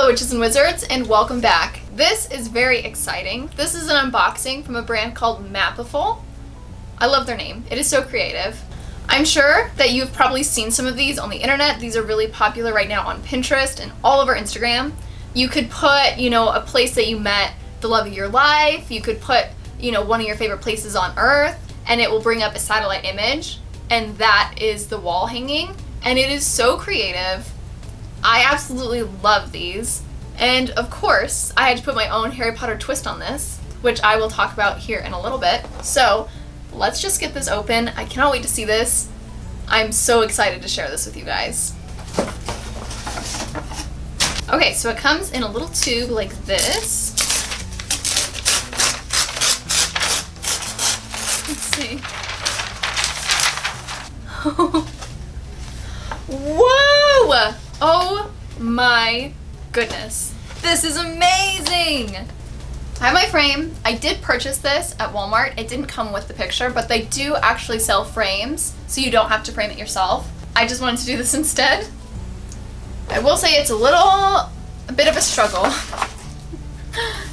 Hello witches and wizards, and welcome back. This is very exciting. This is an unboxing from a brand called Mapiful. I love their name. It is so creative. I'm sure that you've probably seen some of these on the internet. These are really popular right now on Pinterest and all over Instagram. You could put, a place that you met the love of your life. You could put, one of your favorite places on Earth, and it will bring up a satellite image, and that is the wall hanging. And it is so creative. I absolutely love these. And of course, I had to put my own Harry Potter twist on this, which I will talk about here in a little bit. So let's just get this open. I cannot wait to see this. I'm so excited to share this with you guys. Okay, so it comes in a little tube like this. Let's see. Whoa! Oh my goodness. This is amazing! I have my frame. I did purchase this at Walmart. It didn't come with the picture, but they do actually sell frames, so you don't have to frame it yourself. I just wanted to do this instead. I will say it's a bit of a struggle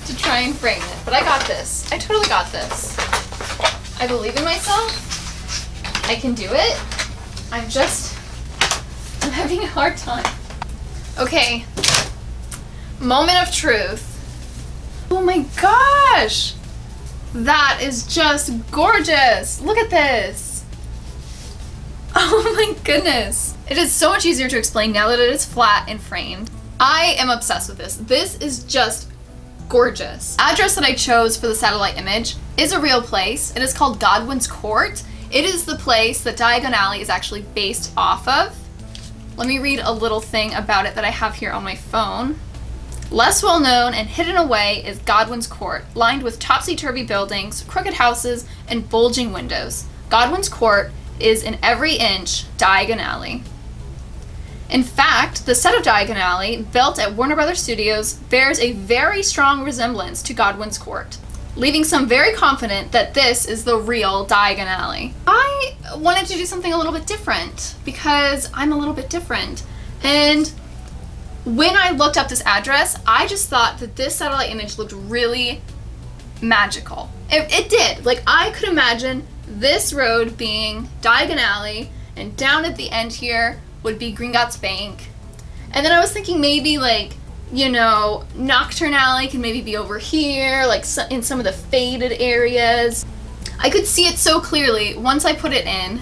to try and frame it, but I got this. I totally got this. I believe in myself. I can do it. I'm having a hard time. Okay, moment of truth. Oh my gosh! That is just gorgeous! Look at this! Oh my goodness! It is so much easier to explain now that it is flat and framed. I am obsessed with this. This is just gorgeous. The address that I chose for the satellite image is a real place. It is called Godwin's Court. It is the place that Diagon Alley is actually based off of. Let me read a little thing about it that I have here on my phone. Less well known and hidden away is Godwin's Court, lined with topsy-turvy buildings, crooked houses, and bulging windows. Godwin's Court is in every inch Diagon Alley. In fact, the set of Diagon Alley, built at Warner Brothers Studios, bears a very strong resemblance to Godwin's Court, leaving some very confident that this is the real Diagon Alley. I wanted to do something a little bit different because I'm a little bit different. And when I looked up this address, I just thought that this satellite image looked really magical. It did. Like, I could imagine this road being Diagon Alley, and down at the end here would be Gringotts Bank. And then I was thinking maybe Nocturne Alley can maybe be over here, in some of the faded areas. I could see it so clearly once I put it in,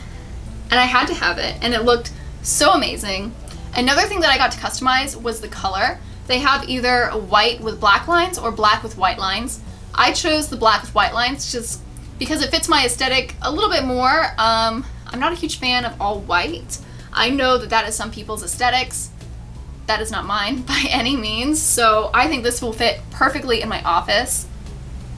and I had to have it, and it looked so amazing. Another thing that I got to customize was the color. They have either white with black lines or black with white lines. I chose the black with white lines just because it fits my aesthetic a little bit more. I'm not a huge fan of all white. I know that is some people's aesthetics. That is not mine by any means, so I think this will fit perfectly in my office.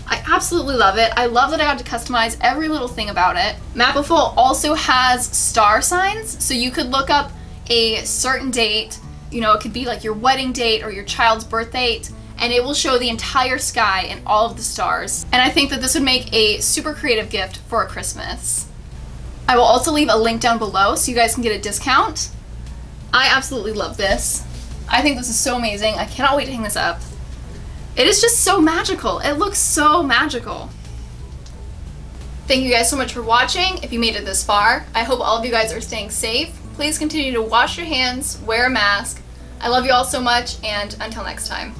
I absolutely love it. I love that I got to customize every little thing about it. Mapiful also has star signs, so you could look up a certain date, it could be like your wedding date or your child's birth date, and it will show the entire sky and all of the stars. And I think that this would make a super creative gift for Christmas. I will also leave a link down below so you guys can get a discount. I absolutely love this. I think this is so amazing. I cannot wait to hang this up. It is just so magical. It looks so magical. Thank you guys so much for watching. If you made it this far, I hope all of you guys are staying safe. Please continue to wash your hands, wear a mask. I love you all so much, and until next time.